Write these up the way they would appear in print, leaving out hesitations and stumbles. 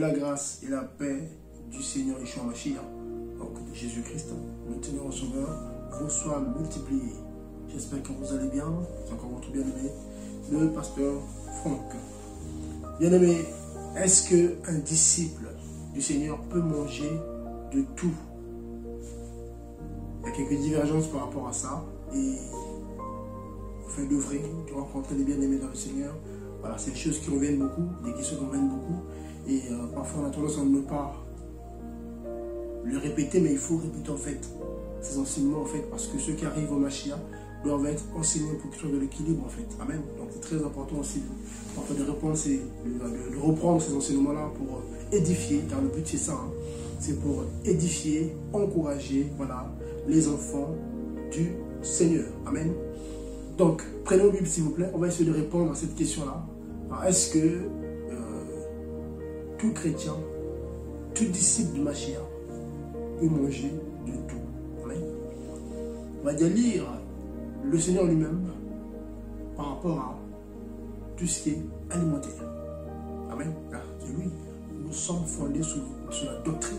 la grâce et la paix du Seigneur Yeshua Mashiach, donc de Jésus-Christ, le Seigneur Sauveur, vous soient multipliés. J'espère que vous allez bien. C'est encore votre bien-aimé, le pasteur Franck. Bien-aimé, est-ce qu'un disciple du Seigneur peut manger de tout? Il y a quelques divergences par rapport à ça. Et au fait d'œuvrer, de rencontrer des bien-aimés dans le Seigneur, voilà, c'est des choses qui reviennent beaucoup, des questions qui reviennent beaucoup. Et parfois on a tendance à ne pas le répéter, mais il faut répéter en fait ces enseignements en fait, parce que ceux qui arrivent au Mashiach doivent être enseignés pour qu'ils soient de l'équilibre en fait. Amen. Donc c'est très important aussi parfois de reprendre ces enseignements-là pour édifier, car le but c'est ça, hein. C'est pour édifier, encourager, voilà, les enfants du Seigneur. Amen. Donc, prenons la Bible s'il vous plaît. On va essayer de répondre à cette question-là. Est-ce que tout chrétien, tout disciple du Mashiach peut manger de tout? Amen. On va déjà lire le Seigneur lui-même par rapport à tout ce qui est alimentaire. Amen. Car c'est lui. Nous sommes fondés sur la doctrine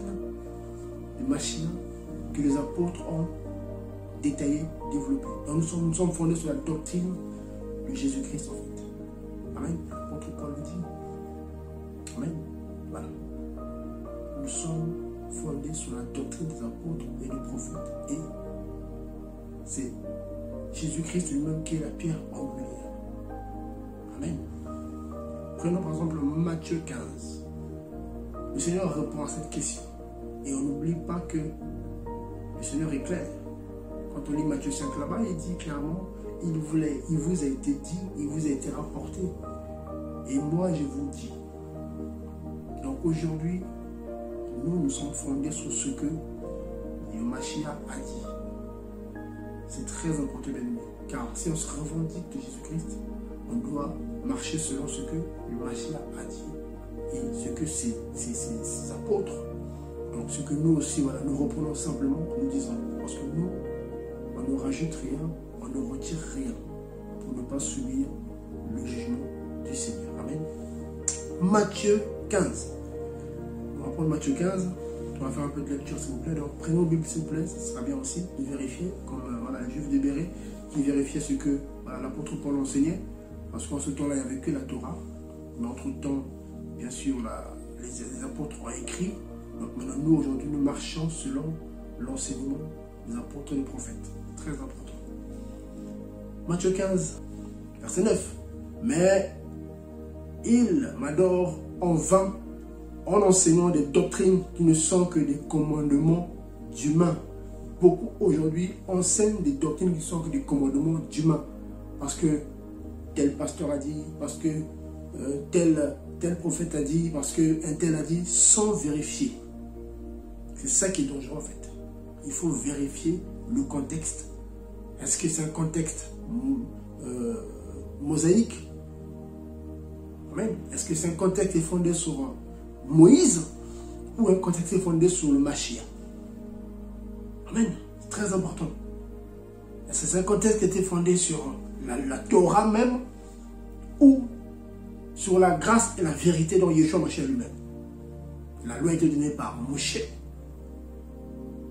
du Mashiach que les apôtres ont détaillé, développé. Donc nous sommes fondés sur la doctrine de Jésus-Christ en fait. Amen. L'apôtre Paul le dit. Amen. Voilà. Nous sommes fondés sur la doctrine des apôtres et des prophètes. Et c'est Jésus-Christ lui-même qui est la pierre angulaire. Amen. Prenons par exemple Matthieu 15. Le Seigneur répond à cette question. Et on n'oublie pas que le Seigneur est clair. Quand on lit Matthieu 5 là-bas, il dit clairement, il vous a été dit, il vous a été rapporté. Et moi, je vous dis. Donc aujourd'hui, nous sommes fondés sur ce que le Mashiach a dit. C'est très important, bien aimé. Car si on se revendique de Jésus-Christ, on doit marcher selon ce que le Mashiach a dit. Et ce que ses apôtres. Donc ce que nous aussi, voilà, nous reprenons simplement, nous disons. Parce que nous, on ne rajoute rien, on ne retire rien pour ne pas subir le jugement du Seigneur. Amen. Matthieu 15. On va prendre Matthieu 15. On va faire un peu de lecture s'il vous plaît. Donc prenons la Bible s'il vous plaît, ce sera bien aussi de vérifier, comme voilà, les Juifs de Béret qui vérifiaient ce que voilà, l'apôtre Paul enseignait. Parce qu'en ce temps-là, il n'y avait que la Torah. Mais entre-temps, bien sûr, les apôtres ont écrit. Donc maintenant, nous, aujourd'hui, nous marchons selon l'enseignement des apôtres et des prophètes. Très important. Matthieu 15, verset 9. Mais il m'adore en vain en enseignant des doctrines qui ne sont que des commandements d'humains. Beaucoup aujourd'hui enseignent des doctrines qui sont que des commandements d'humains. Parce que tel pasteur a dit, parce que tel prophète a dit, parce qu'un tel a dit, sans vérifier. C'est ça qui est dangereux en fait. Il faut vérifier le contexte. Est-ce que c'est un contexte mosaïque? Amen. Est-ce que c'est un contexte qui est fondé sur Moïse ou un contexte qui est fondé sur le Mashiach? Amen. C'est très important. Est-ce que c'est un contexte qui était fondé sur la Torah même ou sur la grâce et la vérité dont Yeshua Mashiach lui-même? La loi a été donnée par Moshe.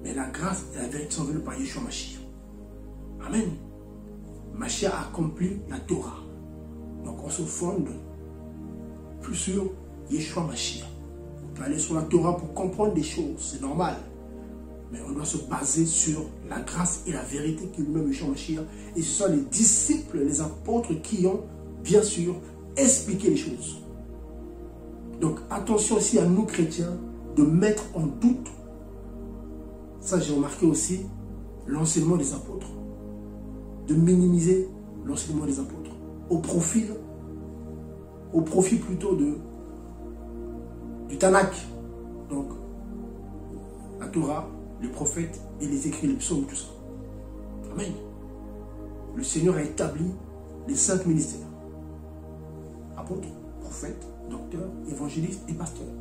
Mais la grâce et la vérité sont venues par Yeshua Mashiach. Amen. Mashiach a accompli la Torah. Donc on se fonde plus sur Yeshua Mashiach. On peut aller sur la Torah pour comprendre des choses, c'est normal. Mais on doit se baser sur la grâce et la vérité qui lui-même Yeshua Mashiach. Et ce sont les disciples, les apôtres qui ont, bien sûr, expliqué les choses. Donc attention aussi à nous chrétiens de mettre en doute. Ça, j'ai remarqué aussi l'enseignement des apôtres. De minimiser l'enseignement des apôtres. Au profit plutôt du Tanakh. Donc, la Torah, les prophètes et les écrits, les psaumes, tout ça. Amen. Le Seigneur a établi les 5 ministères. Apôtres, prophètes, docteurs, évangélistes et pasteurs.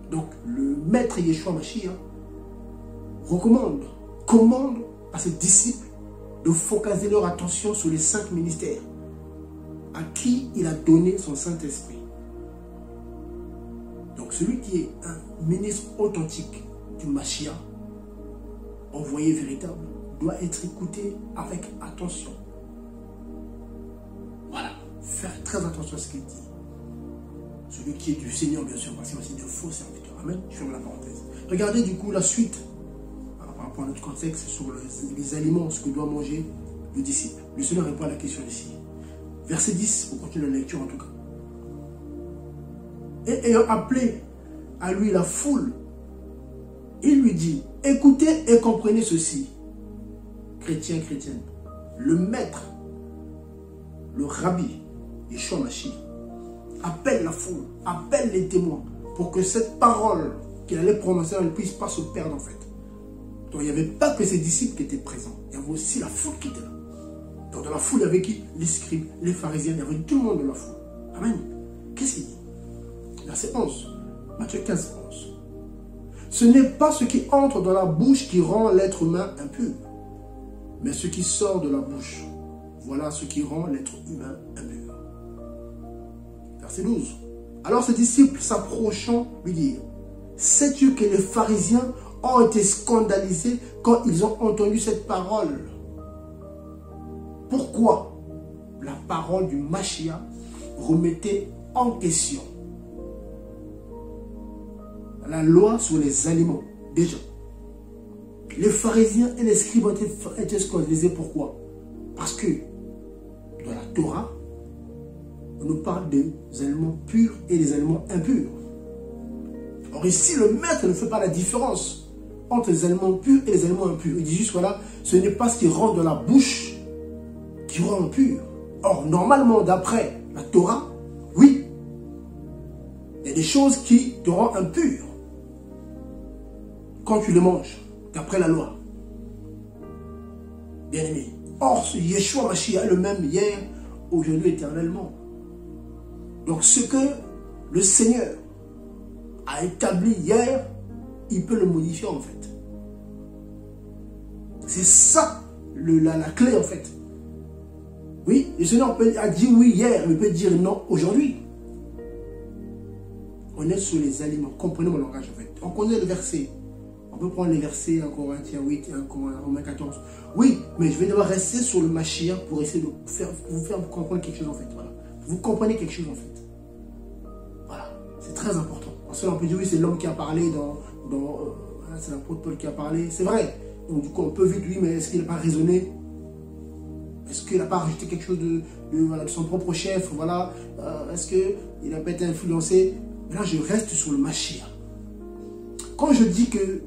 Donc, le maître Yeshua Mashiach commande à ses disciples de focaliser leur attention sur les 5 ministères à qui il a donné son Saint-Esprit. Donc celui qui est un ministre authentique du Mashiach, envoyé véritable, doit être écouté avec attention. Voilà, faire très attention à ce qu'il dit. Celui qui est du Seigneur, bien sûr, parce qu'il y a aussi de faux serviteurs. Amen. Je ferme la parenthèse. Regardez du coup la suite, par rapport à notre contexte, sur les aliments, ce que doit manger le disciple. Le Seigneur répond à la question ici. Verset 10, pour continuer la lecture en tout cas. Et ayant appelé à lui la foule, il lui dit, écoutez et comprenez ceci. Chrétiens, chrétiennes, le maître, le rabbi, Yeshua Mashiach, appelle la foule, appelle les témoins, pour que cette parole qu'il allait prononcer ne puisse pas se perdre en fait. Donc il n'y avait pas que ses disciples qui étaient présents, il y avait aussi la foule qui était là. Donc dans la foule, il y avait qui? Les scribes, les pharisiens, il y avait tout le monde dans la foule. Amen. Qu'est-ce qu'il dit? Verset 11, Matthieu 15, 11. Ce n'est pas ce qui entre dans la bouche qui rend l'être humain impur, mais ce qui sort de la bouche. Voilà ce qui rend l'être humain impur. Verset 12. Alors ses disciples s'approchant lui dirent, sais-tu que les pharisiens ont été scandalisés quand ils ont entendu cette parole? Pourquoi la parole du Mashiach remettait en question la loi sur les aliments? Déjà, les pharisiens et les scribes ont été scandalisés. Pourquoi? Parce que dans la Torah, on nous parle des aliments purs et des aliments impurs. Or ici, le maître ne fait pas la différence entre les aliments purs et les aliments impurs. Il dit juste, voilà, ce n'est pas ce qui rentre dans la bouche qui rend impur. Or, normalement, d'après la Torah, oui, il y a des choses qui te rendent impur quand tu les manges, d'après la loi. Bien aimé. Or, Yeshua Mashiach est le même hier, aujourd'hui, éternellement. Donc, ce que le Seigneur a établi hier, il peut le modifier en fait. C'est ça la clé en fait. Oui, le Seigneur a dit oui hier, mais il peut dire non aujourd'hui. On est sur les aliments. Comprenez mon langage en fait. On connaît le verset. On peut prendre les versets en Corinthiens 8 et en Romains 14. Oui, mais je vais devoir rester sur le Mashiach pour essayer de vous faire comprendre quelque chose en fait. Voilà. Vous comprenez quelque chose en fait. Voilà. C'est très important. Ensuite, on peut dire oui, c'est l'homme qui a parlé c'est l'apôtre Paul qui a parlé. C'est vrai. Donc du coup, on peut vite, oui, mais est-ce qu'il n'a pas raisonné? Est-ce qu'il n'a pas rajouté quelque chose de son propre chef? Voilà. Est-ce qu'il n'a pas été influencé? Là, je reste sur le Mashiach. Quand je dis que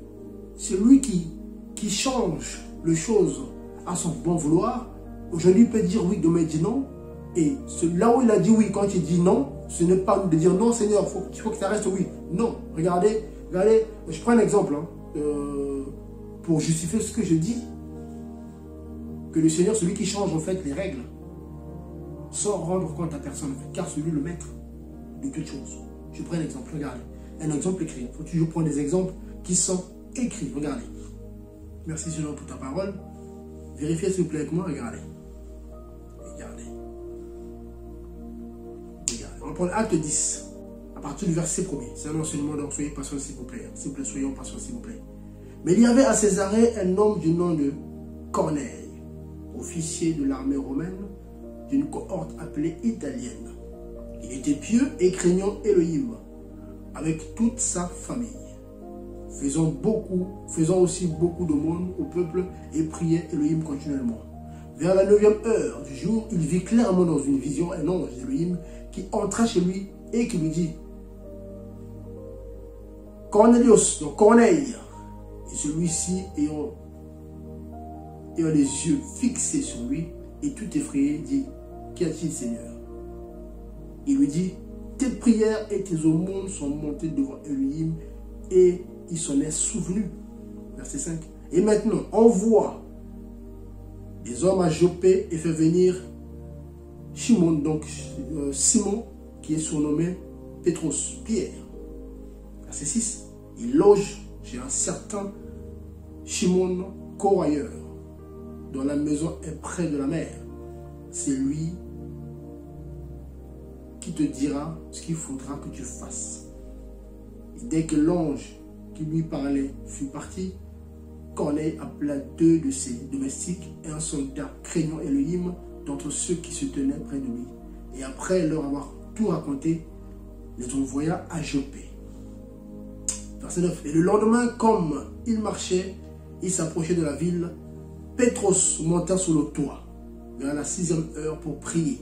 c'est lui qui change les choses à son bon vouloir, aujourd'hui, il peut dire oui, demain, il dit non. Et là où il a dit oui, quand il dit non, ce n'est pas de dire non, Seigneur, il faut que ça reste oui. Non. Regardez, je prends un exemple pour justifier ce que je dis. Que le Seigneur, celui qui change en fait les règles, sans rendre compte à personne, car c'est lui le maître de toutes choses. Je prends un exemple, regardez. Un exemple écrit. Il faut toujours prendre des exemples qui sont écrits. Regardez. Merci Seigneur pour ta parole. Vérifiez s'il vous plaît avec moi, regardez. Regardez. On va prendre Acte 10, à partir du verset 1er. C'est un enseignement, donc soyez patients s'il vous plaît. S'il vous plaît, soyons patients s'il vous plaît. Mais il y avait à Césarée un homme du nom de Corneille, officier de l'armée romaine, d'une cohorte appelée italienne. Il était pieux et craignant Elohim, avec toute sa famille, faisant aussi beaucoup d'aumônes au peuple et priait Elohim continuellement. Vers la 9e heure du jour, il vit clairement dans une vision un ange d'Elohim qui entra chez lui et qui lui dit, Cornelius, donc Corneille, et celui-ci ayant les yeux fixés sur lui et tout effrayé, dit, qu'y a-t-il, Seigneur? Il lui dit, tes prières et tes aumônes sont montées devant Elohim et il s'en est souvenu. Verset 5. Et maintenant, envoie des hommes à Joppé et fais venir Simon, donc Simon, qui est surnommé Pétros, Pierre. Verset 6. Il loge chez un certain Simon, courroyeur, dont la maison est près de la mer. C'est lui qui te dira ce qu'il faudra que tu fasses. Et dès que l'ange qui lui parlait fut parti, Corneille appela 2 de ses domestiques et un soldat craignant Elohim d'entre ceux qui se tenaient près de lui. Et après leur avoir tout raconté, les envoya à Joppé. Verset 9. Et le lendemain, comme il marchait, il s'approchait de la ville. Pétros monta sur le toit vers la 6e heure pour prier.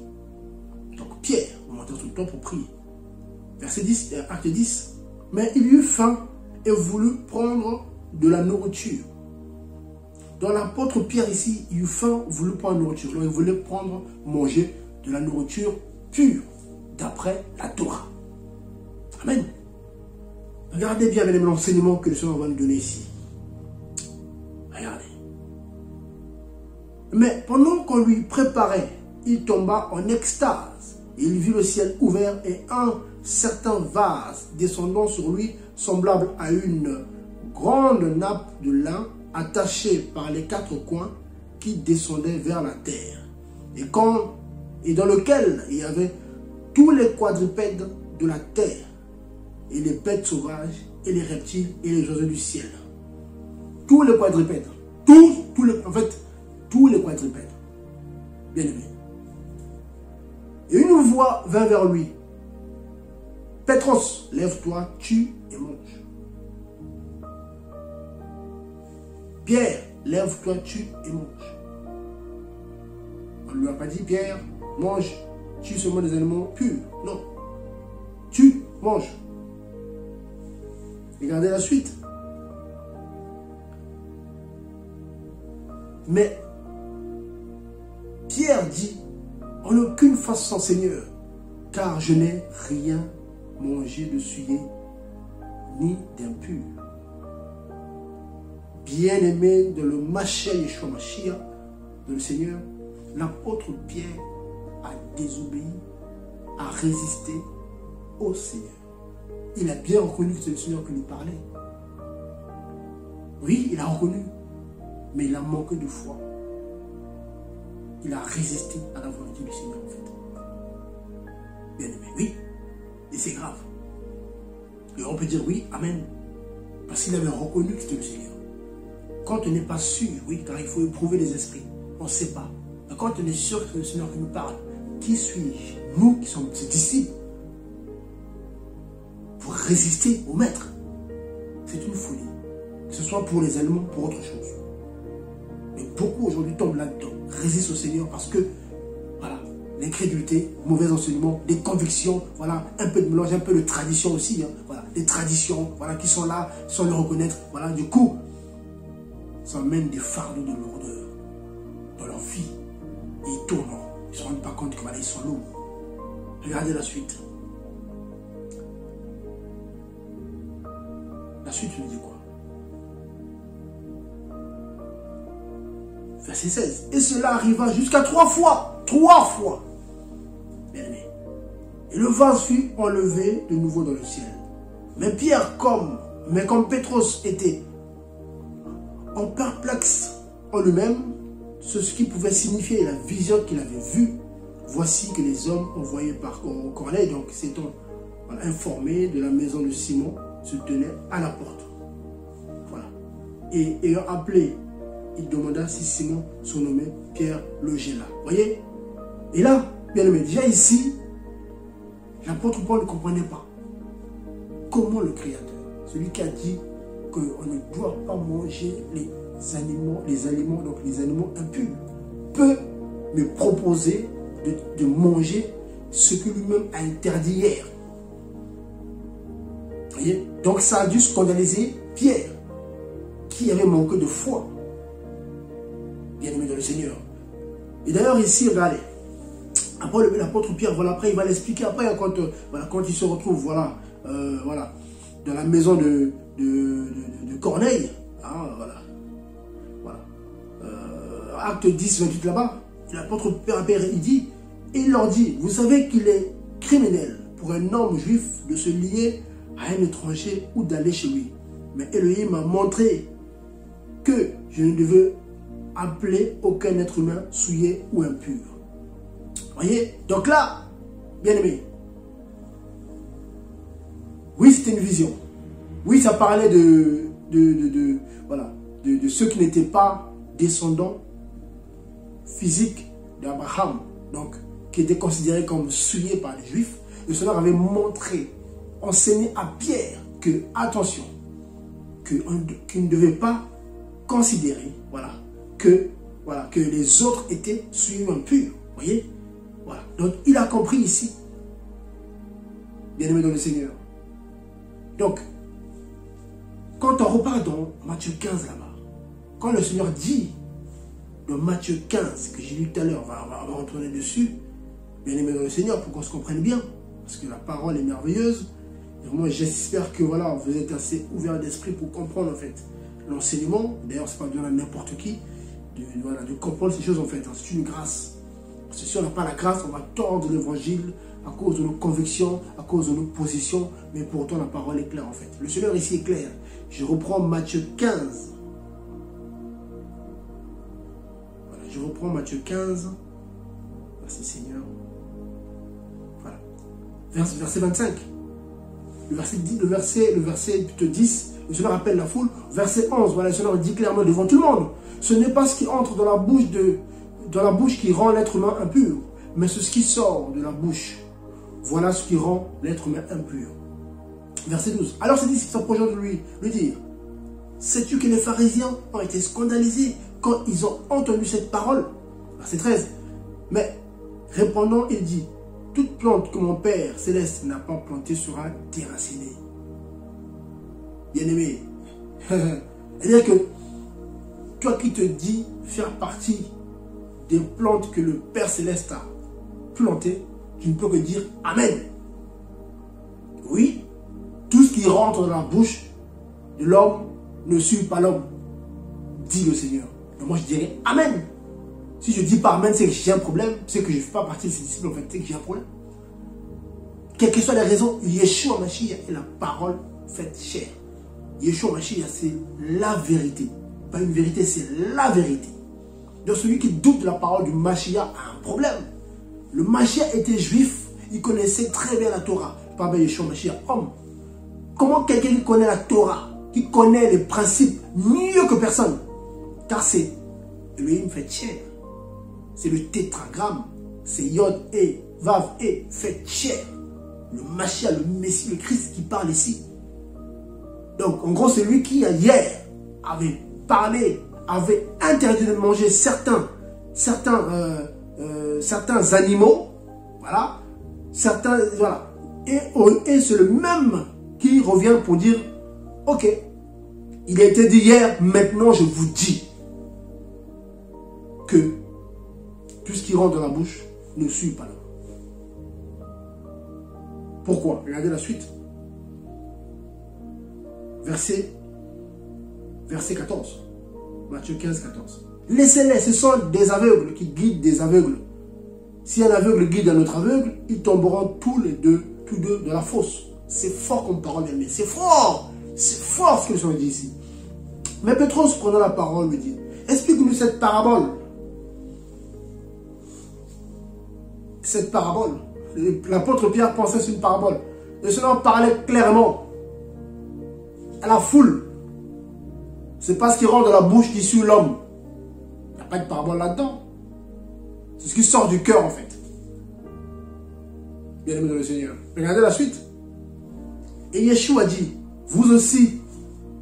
Donc Pierre monta sur le toit pour prier. Verset 10, acte 10. Mais il eut faim et voulut prendre de la nourriture. Dans l'apôtre Pierre ici, il eut faim, voulut prendre de la nourriture. Donc il voulait manger de la nourriture pure, d'après la Torah. Amen. Regardez bien l'enseignement que le Seigneur va nous donner ici. Regardez. Mais pendant qu'on lui préparait, il tomba en extase. Il vit le ciel ouvert et un certain vase descendant sur lui, semblable à une grande nappe de lin attachée par les 4 coins qui descendait vers la terre. Et dans lequel il y avait tous les quadrupèdes de la terre, et les bêtes sauvages, et les reptiles, et les oiseaux du ciel. Tous les quadrupèdes. Tous les quadrupèdes. Bien aimé. Et une voix vint vers lui. Pétros, lève-toi, tue et mange. Pierre, lève-toi, tue et mange. On ne lui a pas dit, Pierre, mange, tue seulement des animaux purs. Non. Tue, mange. Regardez la suite. Mais Pierre dit, en aucune façon, Seigneur, car je n'ai rien mangé de souillé ni d'impur. Bien-aimé de le Mashiach Yeshua Mashiach, de le Seigneur, l'apôtre Pierre a désobéi, a résisté au Seigneur. Il a bien reconnu que c'est le Seigneur qui lui parlait. Oui, il a reconnu, mais il a manqué de foi. Il a résisté à la volonté du Seigneur, en fait. Bien aimé, oui, et c'est grave. Et on peut dire oui, amen, parce qu'il avait reconnu que c'était le Seigneur. Quand on n'est pas sûr, oui, car il faut éprouver les esprits, on ne sait pas. Mais quand on est sûr que c'est le Seigneur qui nous parle, qui suis-je? Nous qui sommes ses disciples, pour résister au maître. C'est une folie. Que ce soit pour les Allemands, pour autre chose. Mais beaucoup aujourd'hui tombent là-dedans, résistent au Seigneur parce que, voilà, l'incrédulité, mauvais enseignement, des convictions, voilà, un peu de mélange, un peu de tradition aussi, hein, voilà, des traditions, voilà, qui sont là sans le reconnaître, voilà, du coup, ça amène des fardeaux de lourdeur dans leur vie. Et ils tournent, ils ne se rendent pas compte que, voilà, ils sont lourds. Regardez la suite. La suite nous dit quoi? Verset 16. Et cela arriva jusqu'à 3 fois. 3 fois. Bien aimé. Et le vase fut enlevé de nouveau dans le ciel. Mais Pierre, comme Pétros était en perplexe en lui-même, ce qui pouvait signifier la vision qu'il avait vue, voici que les hommes envoyés par Corneille, donc s'étant informés de la maison de Simon, se tenaient à la porte. Voilà. Et ayant appelé, il demanda si Simon surnommé Pierre logeait là. Voyez? Et là, bien aimé, déjà ici, l'apôtre Paul ne comprenait pas comment le Créateur, celui qui a dit qu'on ne doit pas manger les aliments, donc les animaux impurs, peut me proposer de manger ce que lui-même a interdit hier. Voyez? Donc ça a dû scandaliser Pierre, qui avait manqué de foi, bien aimé dans le Seigneur. Et d'ailleurs ici, regardez, après l'apôtre Pierre, voilà, après il va l'expliquer après quand il se retrouve, voilà, dans la maison de Corneille, hein, acte 10, 28 là-bas, l'apôtre Pierre, il dit, et il leur dit, vous savez qu'il est criminel pour un homme juif de se lier à un étranger ou d'aller chez lui. Mais Elohim m'a montré que je ne devais appeler aucun être humain souillé ou impur. Voyez? Donc là, bien aimé, oui, c'était une vision. Oui, ça parlait voilà, de ceux qui n'étaient pas descendants physiques d'Abraham, donc qui étaient considérés comme souillés par les Juifs. Le Seigneur avait montré, enseigné à Pierre que, attention, qu'il ne devait pas considérer, voilà, que les autres étaient souillés impurs. Vous voyez? Voilà. Donc, il a compris ici, bien-aimé dans le Seigneur. Donc, quand on repart dans Matthieu 15 là-bas, quand le Seigneur dit dans Matthieu 15, que j'ai lu tout à l'heure, on va retourner dessus, bien-aimé dans le Seigneur, pour qu'on se comprenne bien, parce que la parole est merveilleuse. Et moi, j'espère que voilà, vous êtes assez ouvert d'esprit pour comprendre en fait l'enseignement. D'ailleurs, c'est pas donné à n'importe qui de comprendre ces choses en fait. C'est une grâce. Parce que si on n'a pas la grâce, on va tordre l'évangile à cause de nos convictions, à cause de nos positions. Mais pourtant, la parole est claire en fait. Le Seigneur ici est clair. Je reprends Matthieu 15. Voilà, je reprends Matthieu 15. Merci Seigneur. Voilà. Verset 25. Le verset 10, le Seigneur appelle la foule. Verset 11, voilà, le Seigneur dit clairement devant tout le monde. Ce n'est pas ce qui entre dans la bouche qui rend l'être humain impur, mais c'est ce qui sort de la bouche. Voilà ce qui rend l'être humain impur. Verset 12. Alors ses disciples s'approchant de lui dire, sais-tu que les pharisiens ont été scandalisés quand ils ont entendu cette parole? Verset 13. Mais répondant, il dit, toute plante que mon Père céleste n'a pas plantée sera déracinée. Bien-aimé, c'est-à-dire que toi qui te dis faire partie des plantes que le Père céleste a plantées, tu ne peux que dire Amen. Oui, tout ce qui rentre dans la bouche de l'homme ne suit pas l'homme, dit le Seigneur. Donc moi je dirais Amen. Si je dis pas Amen, c'est que j'ai un problème, c'est que je ne fais pas partie de ces disciples, en fait, c'est que j'ai un problème. Quelles que soient les raisons, Yeshua Mashiach est la parole faite chair. Yeshua Mashiach, c'est la vérité. Pas une vérité, c'est la vérité. Donc celui qui doute de la parole du Mashiach a un problème. Le Mashiach était juif, il connaissait très bien la Torah. Pas bien Yeshua Mashiach, homme. Comment quelqu'un qui connaît la Torah, qui connaît les principes mieux que personne? Car c'est Elohim fait chair. C'est le tétragramme. C'est Yod et Vav et fait chair. Le Mashiach, le Messie, le Christ qui parle ici. Donc, en gros, c'est lui qui, hier, avait parlé, avait interdit de manger certains animaux. Voilà. Voilà. Et c'est le même qui revient pour dire, ok, il a été dit hier, maintenant je vous dis que tout ce qui rentre dans la bouche ne suit pas l'homme. Pourquoi? Regardez la suite. Verset 14. Matthieu 15, 14. Laissez-les, ce sont des aveugles qui guident des aveugles. Si un aveugle guide un autre aveugle, ils tomberont tous deux dans la fosse. C'est fort comme parole, mais c'est fort. C'est fort ce que le Seigneur dit ici. Mais Pétros, prenant la parole, lui dit, explique-nous cette parabole. Cette parabole. L'apôtre Pierre pensait que c'est une parabole. Le Seigneur parlait clairement à la foule. C'est pas ce qui rentre dans la bouche qui suit l'homme. Il n'y a pas de parabole là-dedans. C'est ce qui sort du cœur en fait. Bien aimé dans le Seigneur. Regardez la suite. Et Yeshua dit, vous aussi,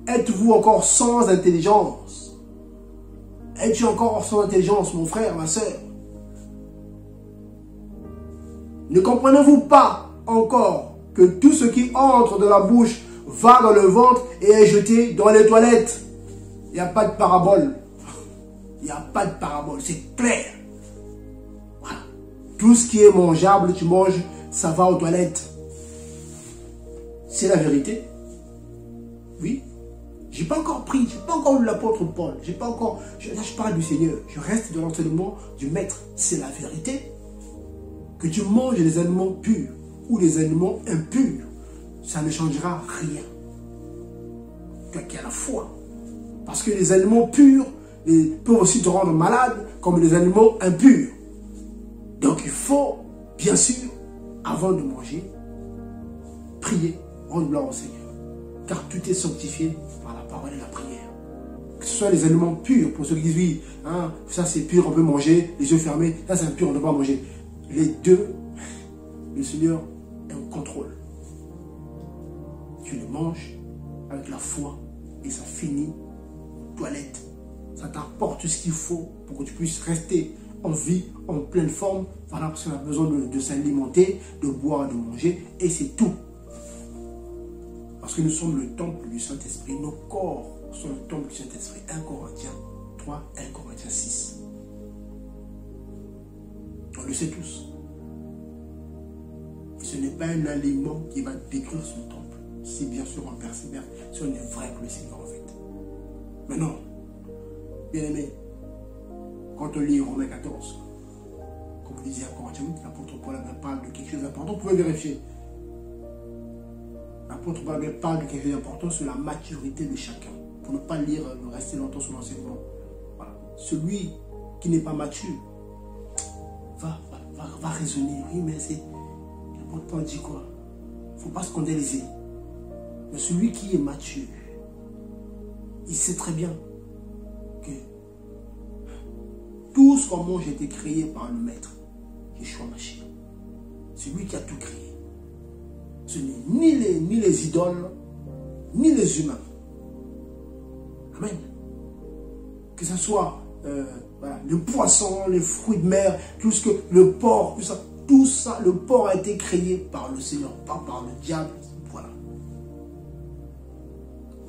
êtes-vous encore sans intelligence? Es-tu encore sans intelligence, mon frère, ma soeur? Ne comprenez-vous pas encore que tout ce qui entre dans la bouche va dans le ventre et est jeté dans les toilettes? Il n'y a pas de parabole. Il n'y a pas de parabole, c'est clair. Voilà. Tout ce qui est mangeable, tu manges, ça va aux toilettes. C'est la vérité. Oui. J'ai pas encore pris, j'ai pas encore lu l'apôtre Paul. J'ai pas encore. Là, je parle du Seigneur. Je reste dans l'enseignement du Maître. C'est la vérité. Que tu manges les animaux purs ou les animaux impurs, ça ne changera rien. Toi qui as la foi. Parce que les animaux purs peuvent aussi te rendre malade comme les animaux impurs. Donc il faut, bien sûr, avant de manger, prier, rendre gloire au Seigneur. car tout est sanctifié par la parole et la prière. Que ce soit les aliments purs, pour ceux qui disent oui, hein, ça c'est pur, on peut manger, les yeux fermés, ça c'est impur, on ne peut pas manger. Les deux, le Seigneur est en contrôle. Tu les manges avec la foi et ça finit aux toilettes. Ça t'apporte tout ce qu'il faut pour que tu puisses rester en vie, en pleine forme. Voilà, parce qu'on a besoin de s'alimenter, de boire, de manger, et c'est tout. Parce que nous sommes le temple du Saint-Esprit. Nos corps sont le temple du Saint-Esprit. 1 Corinthiens 3, 1 Corinthiens 6. On le sait tous. Et ce n'est pas un aliment qui va détruire ce temple. Si bien sûr on persévère, si on est vrai pour le Seigneur en fait. Mais non, bien aimé, quand on lit Romains 14, comme vous disiez à Corinthiens 8, l'apôtre Paul parle de quelque chose d'important, vous pouvez vérifier. L'apôtre Paul parle de quelque chose d'important sur la maturité de chacun, pour ne pas lire, rester longtemps sur l'enseignement. Voilà. Celui qui n'est pas mature va raisonner. Oui, mais c'est... L'apôtre Paul dit quoi? Il ne faut pas se scandaliser. Mais celui qui est mature, il sait très bien que tout ce qu'on mange a été créé par le Maître, Yeshua Mashiach. C'est lui qui a tout créé. Ce n'est ni les idoles, ni les humains. Amen. Que ce soit voilà, le poisson, les fruits de mer, tout ce que le porc, tout ça, le porc a été créé par le Seigneur, pas par le diable. Voilà.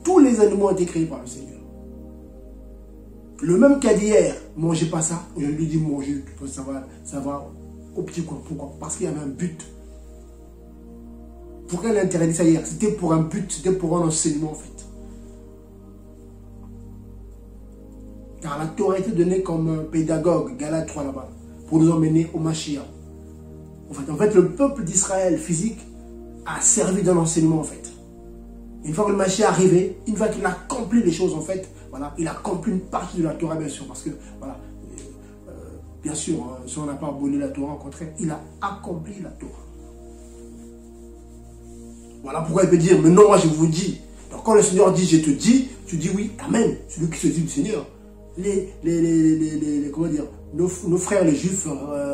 Tous les animaux ont été créés par le Seigneur. Le même qu'a dit hier, mangez pas ça. Aujourd'hui, lui dis mangez, ça va au petit coin. Pourquoi? Parce qu'il y avait un but. Pourquoi il a interdit ça hier? C'était pour un but, c'était pour un enseignement en fait. Car la Torah a été donnée comme pédagogue, Galates 3 là-bas, pour nous emmener au Mashiach. En fait, le peuple d'Israël physique a servi de l'enseignement en fait. Une fois que le Mashiach est arrivé, une fois qu'il a accompli les choses en fait, voilà, il a accompli une partie de la Torah bien sûr, parce que voilà, bien sûr, hein, si on n'a pas aboli la Torah, au contraire, il a accompli la Torah. Voilà pourquoi il peut dire, mais non, moi je vous dis. Donc quand le Seigneur dit, je te dis, tu dis oui, amen. Celui qui se dit du Seigneur. Comment dire, nos frères les juifs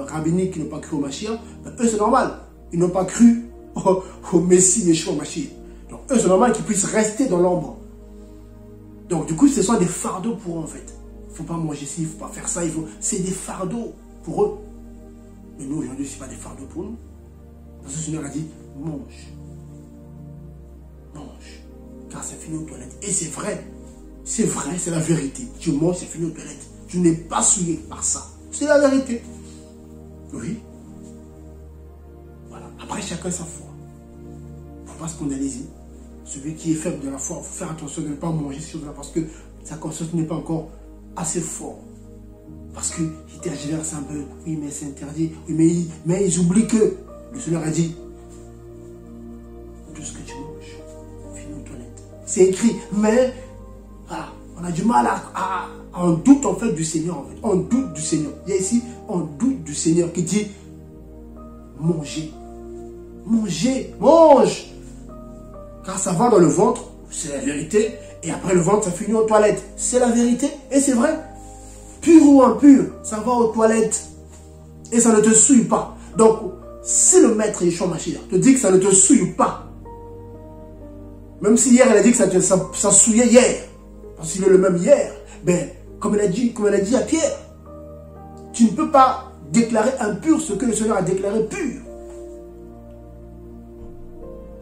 rabbiniques qui n'ont pas cru au Mashiach, ben, eux c'est normal. Ils n'ont pas cru au Messie Yeshua Mashiach. Donc eux c'est normal qu'ils puissent rester dans l'ombre. Donc du coup ce sont des fardeaux pour eux en fait. Il ne faut pas manger ci, il ne faut pas faire ça, c'est des fardeaux pour eux. Mais nous aujourd'hui ce n'est pas des fardeaux pour nous. Parce que le Seigneur a dit, mange. Mange. Car c'est fini aux toilettes. Et c'est vrai, c'est la vérité. Tu manges, c'est fini aux toilettes. Tu n'es pas souillé par ça. C'est la vérité. Oui. Voilà. Après, chacun sa foi. Il ne faut pas se scandaliser. Celui qui est faible de la foi, il faut faire attention de ne pas manger ces choses-là parce que sa conscience n'est pas encore assez forte. Parce qu'ils tergiversent un peu. Oui, mais c'est interdit. Oui, mais ils oublient que le Seigneur a dit tout ce que tu manges, fini aux toilettes. C'est écrit, mais voilà, on a du mal à en doute en fait du Seigneur. En fait. On doute du Seigneur. Il y a ici, on doute du Seigneur qui dit mangez. Mangez, mange. Car ça va dans le ventre, c'est la vérité. Et après le ventre, ça finit aux toilettes. C'est la vérité et c'est vrai. Pur ou impur, ça va aux toilettes. Et ça ne te souille pas. Donc, si le maître Yeshua Mashiach te dit que ça ne te souille pas, même si hier il a dit que ça souillait hier, parce qu'il est le même hier, ben, comme il a dit à Pierre, tu ne peux pas déclarer impur ce que le Seigneur a déclaré pur.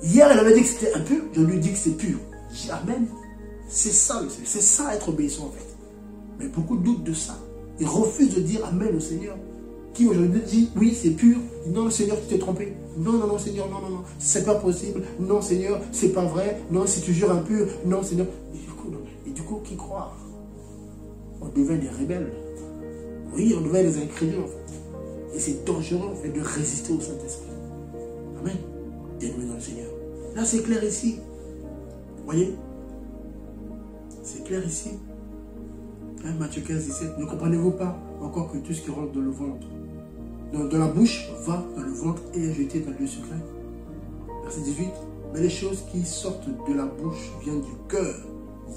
Hier, il avait dit que c'était impur, je lui dis que c'est pur. Je dis Amen. C'est ça être obéissant en fait. Mais beaucoup doutent de ça. Ils refusent de dire Amen au Seigneur. Qui aujourd'hui dit oui, c'est pur. Non, Seigneur, tu t'es trompé. Non, Seigneur, non, c'est pas possible. Non, Seigneur, c'est pas vrai. Non, si tu jures impur. Non, Seigneur. Et du coup, qui croire? On devient des rebelles. Oui, on devient des incrédules en fait. Et c'est dangereux en fait de résister au Saint-Esprit. Amen. Bien-aimé dans le Seigneur. Là, c'est clair ici. Vous voyez? C'est clair ici. Hein, Matthieu 15, 17. Ne comprenez-vous pas encore que tout ce qui rentre dans le ventre, dans la bouche, va dans le ventre et est jeté dans le lieu secret? Verset 18. Mais les choses qui sortent de la bouche viennent du cœur.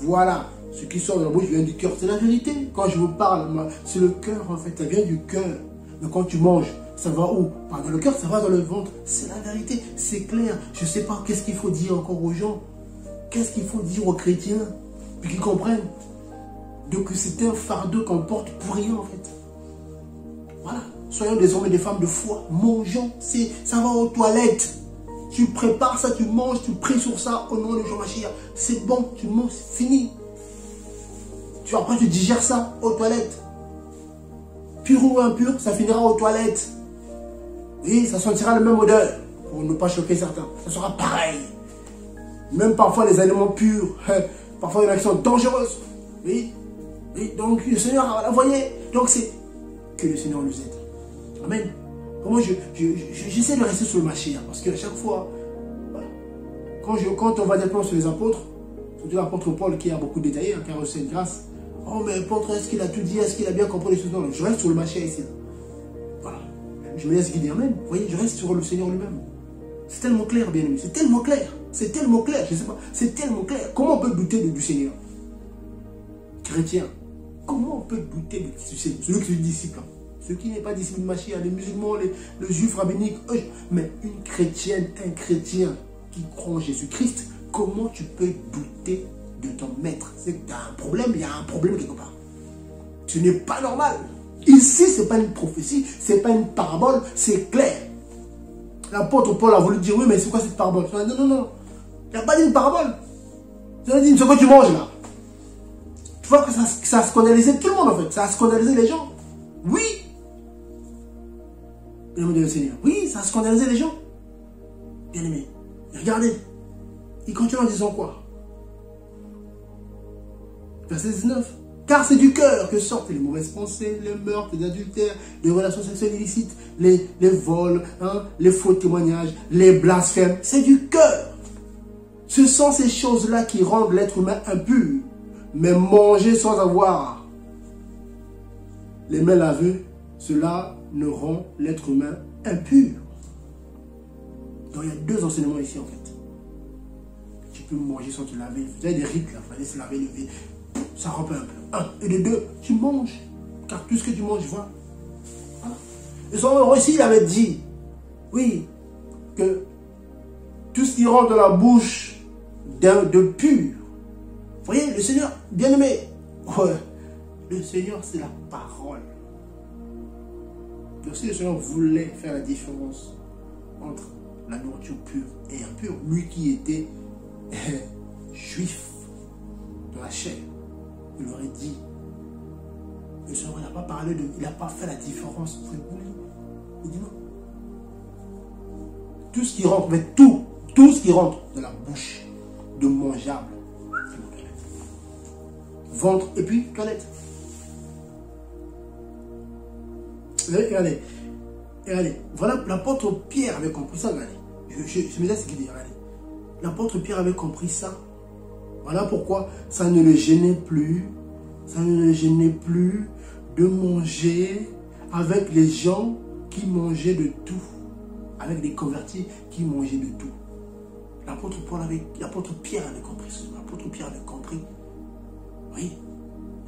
Voilà, ce qui sort de la bouche vient du cœur. C'est la vérité. Quand je vous parle, c'est le cœur en fait, ça vient du cœur. Mais quand tu manges, ça va où? Pas dans le cœur, ça va dans le ventre. C'est la vérité, c'est clair. Je ne sais pas qu'est-ce qu'il faut dire encore aux gens. Qu'est-ce qu'il faut dire aux chrétiens, puis qu'ils comprennent. Donc c'est un fardeau qu'on porte pour rien en fait. Voilà, soyons des hommes et des femmes de foi. Mangeons, ça va aux toilettes. Tu prépares ça, tu manges, tu pries sur ça au nom de Jean-Machia. C'est bon, tu manges, c'est fini. Après tu digères ça aux toilettes. Pur ou impur, ça finira aux toilettes. Oui, ça sentira la même odeur. Pour ne pas choquer certains. Ça sera pareil. Même parfois les aliments purs, parfois il y en a qui sont dangereuses. Oui, oui, donc le Seigneur, voilà, voyez. Donc c'est que le Seigneur nous aide. Amen. Moi, j'essaie de rester sur le Mashiach, parce qu'à chaque fois, voilà, quand on va directement sur les apôtres, surtout l'apôtre Paul qui a beaucoup détaillé, hein, car c'est une grâce. Oh, mais l'apôtre, est-ce qu'il a tout dit? Est-ce qu'il a bien compris les choses? Non, je reste sur le Mashiach ici. Voilà. Je me laisse guider. Amen. Vous voyez, je reste sur le Seigneur lui-même. C'est tellement clair, bien aimé. C'est tellement clair. C'est tellement clair. Je ne sais pas. C'est tellement clair. Comment on peut douter du Seigneur? Chrétien. Comment on peut douter de celui qui est disciple? Ceux qui n'est pas disciple de Mashiach, les musulmans, les juifs rabbiniques, mais une chrétienne, un chrétien qui croit en Jésus-Christ, comment tu peux douter de ton maître? C'est que tu as un problème, il y a un problème quelque part. Ce n'est pas normal. Ici, ce n'est pas une prophétie, ce n'est pas une parabole, c'est clair. L'apôtre Paul a voulu dire, oui, mais c'est quoi cette parabole? Non, non, non. Il n'a pas dit une parabole. Il a dit ce que tu manges là. Tu vois que ça a scandalisé tout le monde en fait. Ça a scandalisé les gens. Oui. Bien-aimé le Seigneur. Oui, ça a scandalisé les gens. Bien-aimé. Regardez. Il continue en disant quoi? Verset 19. Car c'est du cœur que sortent les mauvaises pensées, les meurtres, les adultères, les relations sexuelles illicites, les vols, hein, les faux témoignages, les blasphèmes. C'est du cœur. Ce sont ces choses-là qui rendent l'être humain impur. Mais manger sans avoir les mains lavées, cela ne rend l'être humain impur. Donc il y a deux enseignements ici en fait. Tu peux manger sans te laver. Vous avez des rites là, il fallait se laver, lever. Ça rend un peu. Un. Et de deux, tu manges. Car tout ce que tu manges, voilà. Et son aussi, il avait dit, oui, que tout ce qui rentre dans la bouche de pur. Vous voyez, le Seigneur, bien aimé, ouais, le Seigneur, c'est la parole. Donc si le Seigneur voulait faire la différence entre la nourriture pure et impure, lui qui était juif de la chair, il aurait dit, le Seigneur n'a pas parlé de, il n'a pas fait la différence. Il dit non. Tout ce qui rentre, mais tout ce qui rentre de la bouche, de mangeable, ventre et puis toilette. Regardez, voilà, l'apôtre Pierre avait compris ça, regardez. Je me laisse guider, regardez. L'apôtre Pierre avait compris ça. Voilà pourquoi ça ne le gênait plus. Ça ne le gênait plus de manger avec les gens qui mangeaient de tout. Avec des convertis qui mangeaient de tout. L'apôtre Pierre avait compris ça. L'apôtre Pierre avait compris. Oui,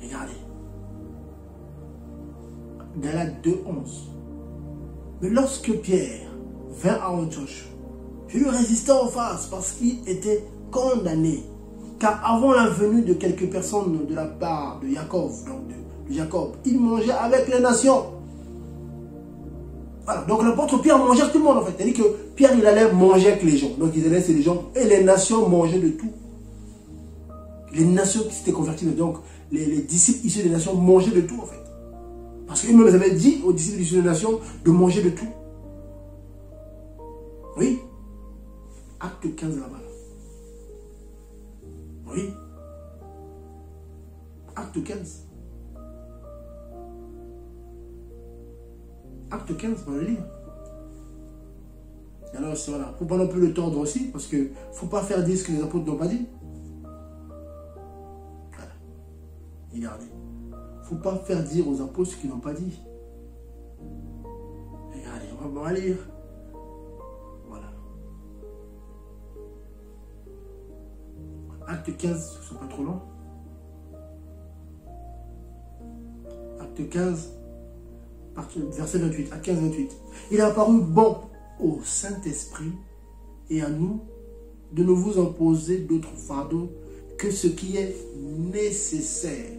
regardez. Galates 2:11. Mais lorsque Pierre vint à Antioche, je lui résistai en face parce qu'il était condamné. Car avant la venue de quelques personnes de la part de Jacob, il mangeait avec les nations. Voilà, donc l'apôtre Pierre mangeait avec tout le monde en fait. C'est-à-dire que Pierre, il allait manger avec les gens. Donc ils allaient laisser les gens et les nations mangeaient de tout. Les nations qui s'étaient converties, donc les disciples issus des nations mangeaient de tout en fait. Parce qu'eux-mêmes avaient dit aux disciples issus des nations de manger de tout. Oui. Acte 15 là-bas. Oui. Acte 15. Acte 15, on va le lire. Alors, voilà. Il ne faut pas non plus le tordre aussi, parce qu'il ne faut pas faire dire ce que les apôtres n'ont pas dit. Voilà. Regardez. Il ne faut pas faire dire aux apôtres ce qu'ils n'ont pas dit. Regardez, on va lire. Voilà. Acte 15, c'est pas trop long. Acte 15, verset 28, à 15, 28. Il a paru bon au Saint-Esprit et à nous de ne vous imposer d'autres fardeaux que ce qui est nécessaire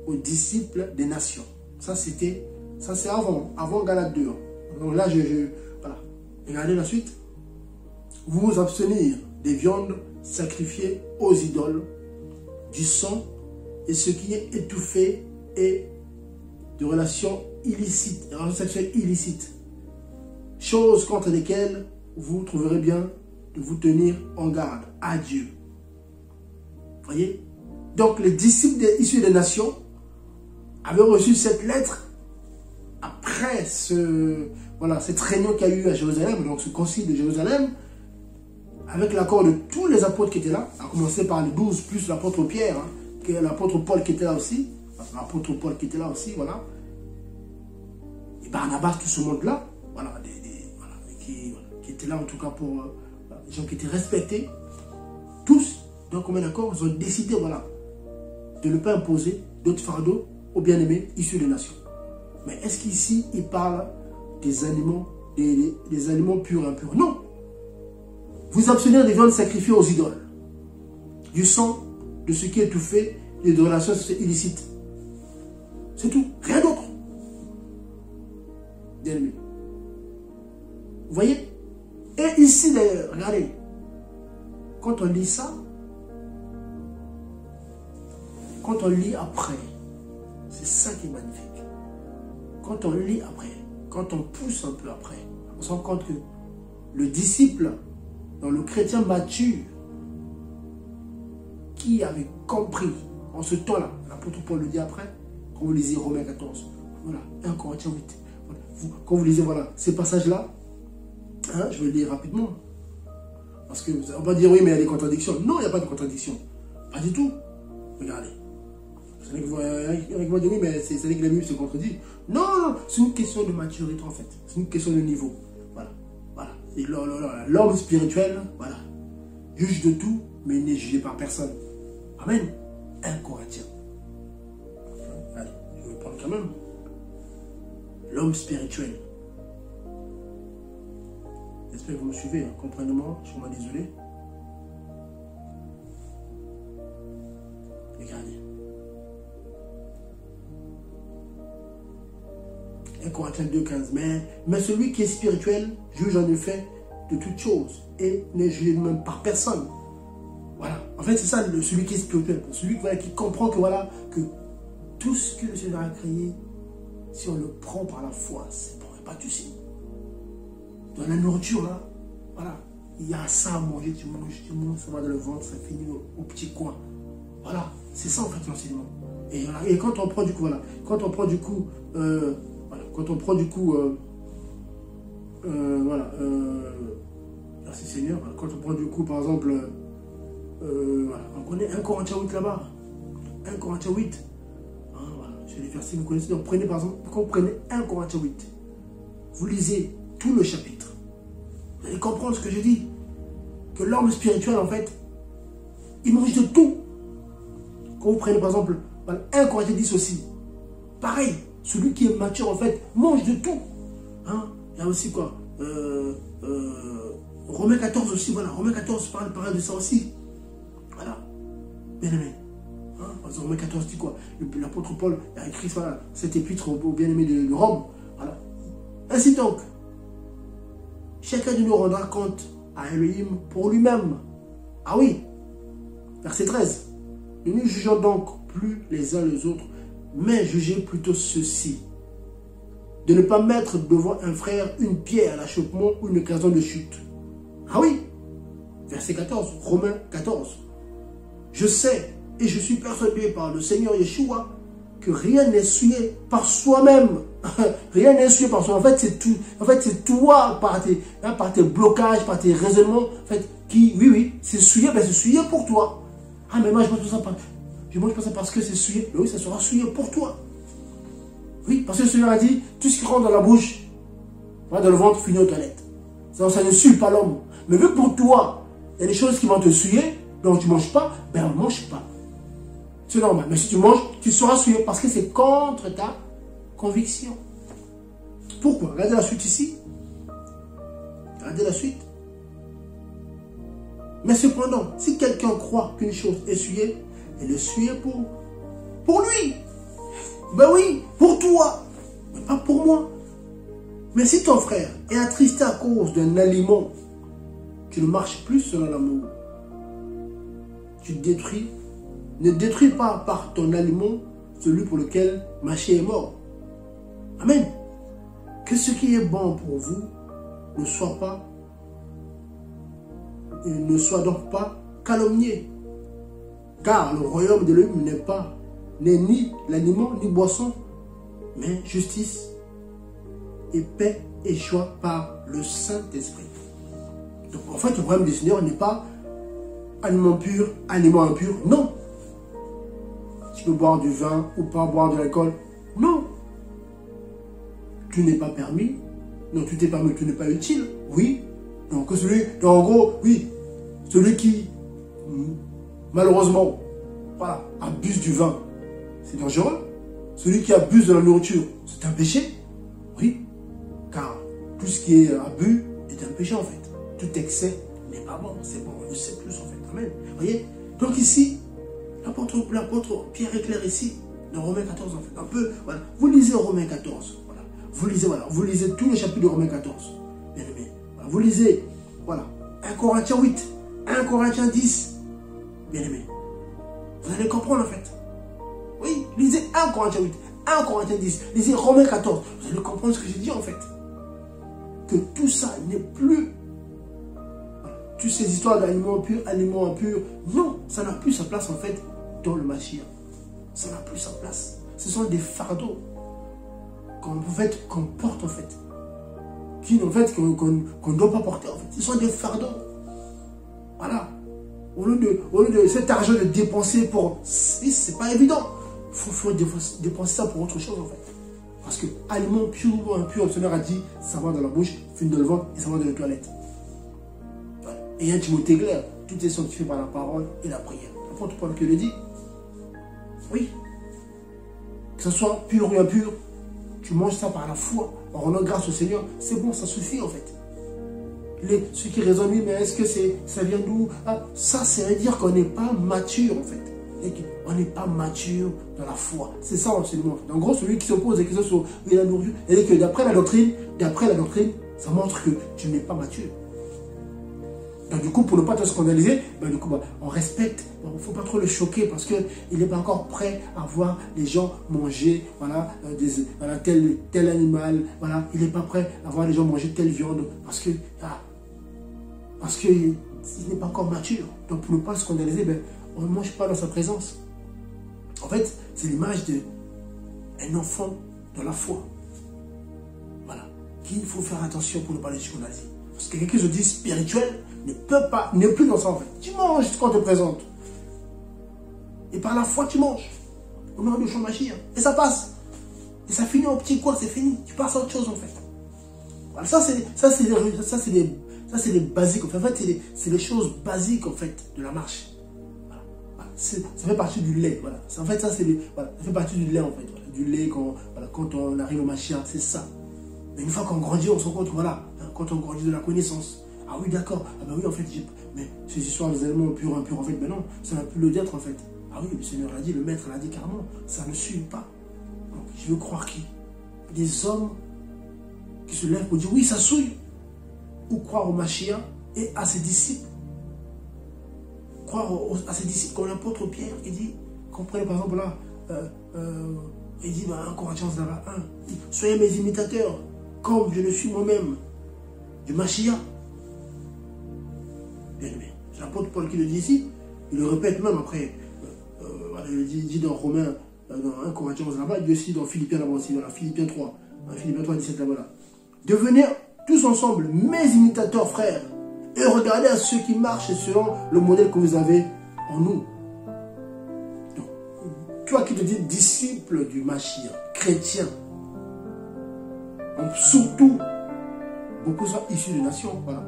aux disciples des nations. Ça c'est avant Galates 2. Donc là, voilà. Regardez la suite. Vous vous abstenir des viandes sacrifiées aux idoles, du sang et ce qui est étouffé et de relations illicites, relations sexuelles illicites. Choses contre lesquelles vous trouverez bien de vous tenir en garde à Dieu. Voyez? Donc les disciples issus des nations avaient reçu cette lettre après cette réunion qu'il y a eu à Jérusalem, donc ce concile de Jérusalem, avec l'accord de tous les apôtres qui étaient là, à commencer par les 12 plus l'apôtre Pierre, l'apôtre Paul qui était là aussi, voilà, et Barnabas, tout ce monde-là, voilà, qui étaient là en tout cas pour les gens qui étaient respectés, tous, donc comme un accord, ils ont décidé, voilà, de ne pas imposer d'autres fardeaux aux bien-aimés issus des nations. Mais est-ce qu'ici, il parle des aliments, des aliments purs et impurs? Non. Vous abstenir des viandes sacrifiées aux idoles, du sang, de ce qui est étouffé et de relations illicites. C'est tout. Rien d'autre. Bien-aimés. Vous voyez? Et ici, d'ailleurs, regardez. Quand on lit ça, quand on lit après, c'est ça qui est magnifique. Quand on lit après, quand on pousse un peu après, on se rend compte que le disciple, dans le chrétien mature, qui avait compris en ce temps-là, l'apôtre Paul le dit après, quand vous lisez Romains 14, voilà, 1 Corinthiens 8, voilà, quand vous lisez voilà, ces passages-là, hein, je vais le lire rapidement, parce que on va dire oui, mais il y a des contradictions. Non, il n'y a pas de contradiction, pas du tout. Regardez. Il y en a qui vont dire oui, mais c'est que la Bible se contredit. Non, c'est une question de maturité en fait, c'est une question de niveau. Voilà. Et l'homme spirituel, voilà, juge de tout, mais n'est jugé par personne. Amen. 1 Corinthiens. Allez, je vais prendre quand même. L'homme spirituel. J'espère que vous me suivez, hein. Comprenez-moi, je suis vraiment désolé. Regardez. 1 Corinthiens 2, 15. Mais celui qui est spirituel juge en effet de toutes choses et n'est jugé même par personne. Voilà. En fait, c'est ça, celui qui est spirituel. Celui qui comprend que, voilà, que tout ce que le Seigneur a créé, si on le prend par la foi, c'est bon, pas tu sais. Dans la nourriture, là, voilà, il y a ça à manger, tu manges, ça va dans le ventre, ça finit au petit coin. Voilà, c'est ça en fait l'enseignement. Et quand on prend du coup, voilà, quand on prend du coup, merci Seigneur, quand on prend du coup, par exemple, voilà, on connaît 1 Corinthiens 8 là-bas, 1 Corinthiens 8, hein, voilà, c'est les versets que vous connaissez, donc prenez par exemple, quand vous prenez 1 Corinthiens 8, vous lisez tout le chapitre, vous allez comprendre ce que je dis, que l'homme spirituel en fait, il mange de tout. Quand vous prenez par exemple 1 Corinthiens 10 aussi, pareil, celui qui est mature en fait mange de tout. Hein? Il y a aussi quoi Romains 14 aussi, voilà, Romains 14 parle de ça aussi. Voilà, bien aimé. Hein? Romains 14 dit quoi? L'apôtre Paul a écrit voilà, cette épître au bien-aimé de Rome. Voilà. Ainsi donc, chacun de nous rendra compte à Elohim pour lui-même. Ah oui, verset 13. Ne nous jugeons donc plus les uns les autres, mais jugez plutôt ceci. De ne pas mettre devant un frère une pierre à l'achoppement ou une occasion de chute. Ah oui, verset 14, Romains 14. Je sais et je suis persuadé par le Seigneur Yeshua que rien n'est souillé par soi-même. Rien n'est souillé par soi-même. En fait, c'est tout. En fait, c'est toi par tes blocages, par tes raisonnements. En fait, oui, c'est souillé, mais c'est souillé pour toi. Ah, mais moi, je mange pas ça parce que c'est souillé. Mais oui, ça sera souillé pour toi. Oui, parce que le Seigneur a dit, tout ce qui rentre dans la bouche, va dans le ventre, finit aux toilettes. Ça ne souille pas l'homme. Mais vu que pour toi, il y a des choses qui vont te souiller, donc tu ne manges pas, ben ne mange pas. C'est normal. Mais si tu manges, tu seras souillé parce que c'est contre ta conviction. Pourquoi? Regardez la suite ici. Regardez la suite. Mais cependant, si quelqu'un croit qu'une chose est souillée, elle est souillée pour lui. Ben oui, pour toi, mais pas pour moi. Mais si ton frère est attristé à cause d'un aliment qui ne marche plus selon l'amour, tu détruis, ne détruis pas par ton aliment celui pour lequel Machia est mort. Amen. Que ce qui est bon pour vous ne soit donc pas calomnié. Car le royaume de l'homme n'est ni l'aliment ni boisson, mais justice et paix et joie par le Saint-Esprit. Donc en fait, le problème du Seigneur n'est pas aliment pur, aliment impur. Non. Tu peux boire du vin ou pas boire de l'alcool. Non. Tu n'es pas permis. Non, tu t'es permis, tu n'es pas utile. Oui. Donc en gros, oui, celui qui, malheureusement, voilà, abuse du vin, c'est dangereux. Celui qui abuse de la nourriture, c'est un péché. Oui. Car tout ce qui est abus est un péché en fait. Tout excès n'est pas bon. C'est bon, on le sait plus en fait. Amen. Vous voyez? Donc ici, l'apôtre Pierre éclaire ici, dans Romains 14 en fait. Un peu, voilà. Vous lisez Romains 14. Voilà. Vous lisez tout le chapitre de Romains 14. Bien aimé. Voilà. Vous lisez, voilà. 1 Corinthiens 8, 1 Corinthiens 10. Bien aimé. Vous allez comprendre en fait. Oui, lisez 1 Corinthiens 8, 1 Corinthiens 10. Lisez Romains 14. Vous allez comprendre ce que j'ai dit en fait. Que tout ça n'est plus... Toutes ces histoires d'aliments purs, aliments impurs, non, ça n'a plus sa place en fait dans le Machia. Ça n'a plus sa place. Ce sont des fardeaux qu'on porte en fait. Qu'on ne doit pas porter en fait. Ce sont des fardeaux. Voilà. Au lieu de cet argent de dépenser pour... C'est pas évident. Il faut dépenser ça pour autre chose en fait. Parce que aliments purs ou impurs, le Seigneur a dit, ça va dans la bouche, finit dans le ventre et ça va dans les toilettes. Et un Timothée clair, tout est sanctifié par la parole et la prière. L'apôtre Paul qui le dit. Oui. Que ce soit pur ou impur, tu manges ça par la foi, en rendant grâce au Seigneur, c'est bon, ça suffit en fait. Ceux qui raisonnent, oui, mais est-ce que ça vient d'où? Ça, c'est à dire qu'on n'est pas mature en fait. On n'est pas mature dans la foi. C'est ça l'enseignement. En gros, celui qui s'oppose et qui se sur la nourriture, et que d'après la doctrine, ça montre que tu n'es pas mature. Donc du coup, pour ne pas te scandaliser, du coup, on respecte. Il ne faut pas trop le choquer parce qu'il n'est pas encore prêt à voir les gens manger tel animal. Voilà, il n'est pas prêt à voir les gens manger telle viande parce qu'il n'est pas encore mature. Donc pour ne pas le scandaliser, on ne mange pas dans sa présence. En fait, c'est l'image d'un enfant dans la foi. Voilà. Qu'il faut faire attention pour ne pas le scandaliser. Parce que quelqu'un qui se dit spirituel n'est plus dans ça en fait. Tu manges ce qu'on te présente. Et par la foi, tu manges. Au nom de Machia. Et ça passe. Et ça finit au petit coin, c'est fini. Tu passes à autre chose en fait. Voilà, ça c'est les basiques. En fait, c'est les choses basiques en fait de la marche. Voilà. Ça fait partie du lait. Voilà. En fait, ça fait partie du lait en fait. Voilà. Du lait quand on arrive au Machia, c'est ça. Mais une fois qu'on grandit, on se rend compte, voilà, quand on grandit de la connaissance. Ah oui, d'accord. Ah ben oui, en fait, mais ces histoires des éléments purs, impurs, en fait, ben non, ça n'a plus le d'être, en fait. Ah oui, le Seigneur l'a dit, le Maître l'a dit carrément, ça ne suit pas. Donc, je veux croire qui? Des hommes qui se lèvent pour dire, oui, ça souille. Ou croire au Machia et à ses disciples. Croire à ses disciples, comme l'apôtre Pierre, qui dit, comprenez par exemple là, il dit, 1 Corinthiens 1, soyez mes imitateurs, comme je le suis moi-même, du Machia. Bien aimé. C'est l'apôtre Paul qui le dit ici. Il le répète même après. Il dit dans Romains, dans 1 Corinthiens là-bas, il dit aussi dans Philippiens là-bas aussi, dans Philippiens 3. Philippiens 3, 17 là-bas. Devenez tous ensemble mes imitateurs, frères. Et regardez à ceux qui marchent selon le modèle que vous avez en nous. Donc, toi qui te dis disciple du Machia, chrétien, donc surtout, beaucoup sont issus des nations, voilà.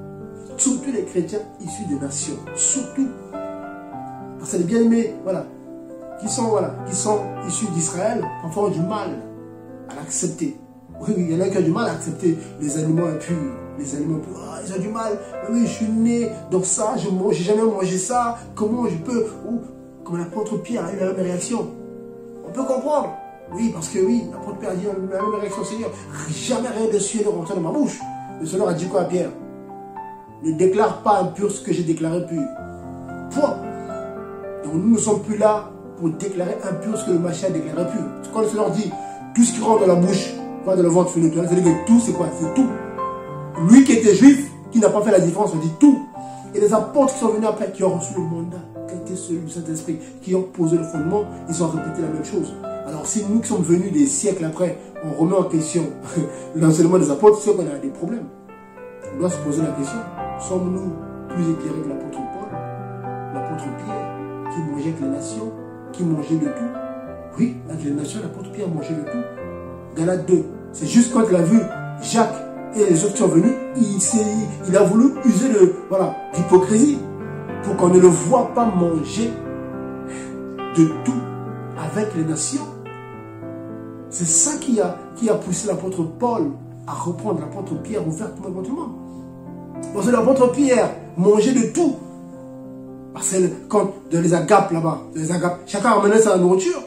surtout les chrétiens issus des nations, surtout. Parce que les bien-aimés, voilà, qui sont issus d'Israël, parfois ont du mal à l'accepter. Oui, il y en a qui ont du mal à accepter les aliments impurs. Les aliments impurs, ils ont du mal. Oui, je suis né dans ça, je n'ai jamais mangé ça. Comment je peux... Ou, comme l'apôtre Pierre a eu la même réaction. On peut comprendre. Oui, parce que oui, l'apôtre Pierre a dit la même réaction. Seigneur, jamais rien de suer ne rentre dans ma bouche. Le Seigneur a dit quoi à Pierre? Ne déclare pas impur ce que j'ai déclaré pur. Point. Donc nous ne sommes plus là pour déclarer impur ce que le Mashiach a déclaré pur. Quand le Seigneur dit tout ce qui rentre dans la bouche, va dans le ventre, c'est-à-dire que tout, c'est quoi? C'est tout. Lui qui était juif, qui n'a pas fait la différence, on dit tout. Et les apôtres qui sont venus après, qui ont reçu le mandat, qui était celui du Saint-Esprit, qui ont posé le fondement, ils ont répété la même chose. Alors si nous qui sommes venus des siècles après, on remet en question l'enseignement des apôtres, c'est qu'on a des problèmes. On doit se poser la question, sommes-nous plus éclairés que l'apôtre Paul, l'apôtre Pierre, qui mangeait avec les nations, qui mangeait de tout? Oui, avec les nations, l'apôtre Pierre mangeait de tout. Galates 2, c'est juste quand il a vu Jacques et les autres qui sont venus, il a voulu user d'hypocrisie pour qu'on ne le voit pas manger de tout avec les nations. C'est ça qui a poussé l'apôtre Paul à reprendre l'apôtre Pierre ouvertement. Parce que l'apôtre Pierre mangeait de tout. Parce que quand dans les agapes là-bas, chacun ramenait sa nourriture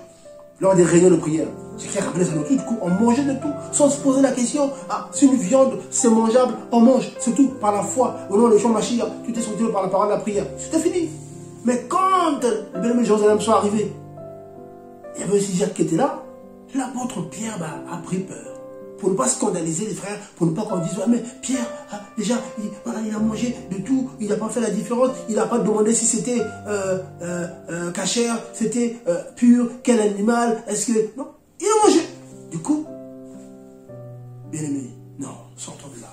lors des réunions de prière. Chacun ramenait sa nourriture, du coup on mangeait de tout, sans se poser la question, ah, si une viande c'est mangeable, on mange, c'est tout, par la foi, au nom de Jean Mashiach, tu t'es sauvé par la parole de la prière, c'était fini. Mais quand le bien-aimé de Jérusalem sont arrivés, il y avait aussi Jacques qui était là, l'apôtre Pierre a pris peur. Pour ne pas scandaliser les frères, pour ne pas qu'on dise, ah, mais Pierre, déjà, il a mangé de tout, il n'a pas fait la différence, il n'a pas demandé si c'était cachère, c'était pur, quel animal, est-ce que... Non, il a mangé. Du coup, bien aimé, non, sortons de là.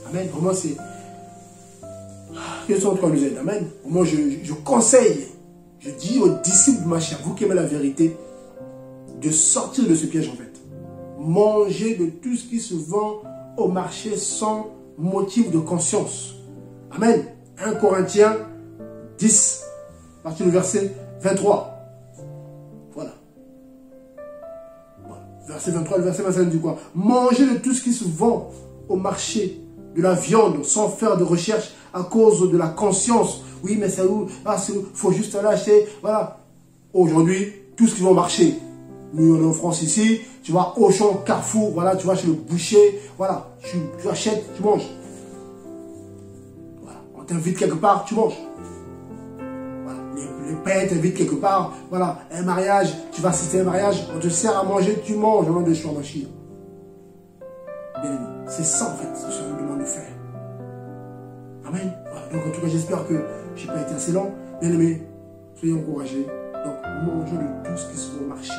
Amen. Vraiment, c'est... Que sont qu'on nous aide. Amen. Moi, je conseille, je dis aux disciples de Mashiach, vous qui aimez la vérité, de sortir de ce piège en fait. Manger de tout ce qui se vend au marché sans motif de conscience. Amen. 1 Corinthiens 10, à partir du verset 23. Voilà. Verset 23, le verset 25 dit quoi? Manger de tout ce qui se vend au marché de la viande sans faire de recherche à cause de la conscience. Oui, mais c'est où? Ah, il faut juste aller acheter. Voilà. Aujourd'hui, tout ce qui va au marché. Nous, on est en France ici, tu vas au Auchan, Carrefour, voilà, tu vas chez le boucher, voilà, tu achètes, tu manges. Voilà, on t'invite quelque part, tu manges. Voilà, les pères t'invitent quelque part, voilà, un mariage, tu vas assister à un mariage, on te sert à manger, tu manges, au nom de Yeshua Mashiach. Bien aimé, c'est ça en fait, ce que je nous demande de faire. Amen. Voilà, donc en tout cas, j'espère que je n'ai pas été assez long. Bien aimé, soyez encouragés. Donc, mangeons de tout ce qui se fait au marché.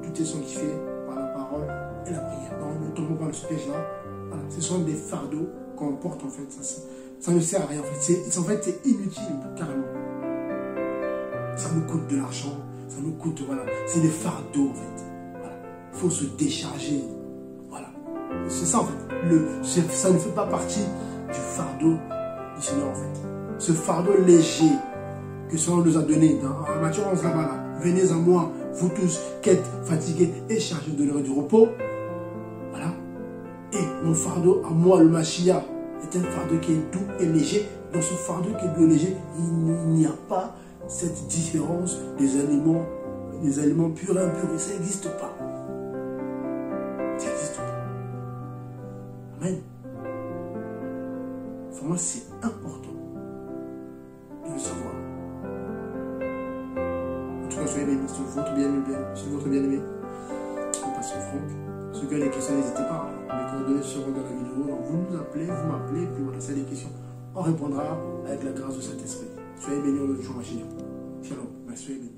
Tout est sanctifié par la parole et la prière. Donc ne tombons pas dans ce piège-là. Voilà. Ce sont des fardeaux qu'on porte en fait. Ça ne sert à rien en fait. C'est inutile carrément. Ça nous coûte de l'argent. Ça nous coûte, voilà. C'est des fardeaux en fait. Voilà. Il faut se décharger. Voilà. C'est ça en fait. Ça ne fait pas partie du fardeau du Seigneur en fait. Ce fardeau léger que le Seigneur nous a donné dans Matthieu 11 là-bas là. Venez à moi, vous tous qui êtes fatigués et chargés de l'heure du repos. Voilà. Et mon fardeau, à moi, le Mashiach, est un fardeau qui est doux et léger. Dans ce fardeau qui est doux et léger, il n'y a pas cette différence des aliments purs et impurs. Ça n'existe pas. Ça n'existe pas. Amen. Pour moi, c'est important de le savoir. Soyez bénis, c'est votre bien-aimé, le pasteur Franck. Ceux qui ont des questions, n'hésitez pas. Mes coordonnées seront dans la vidéo. Donc vous nous appelez, vous m'appelez, puis voilà, c'est des questions. On répondra avec la grâce de Saint-Esprit. Soyez bénis au nom de Jean Mashiach. Shalom. Soyez bénis.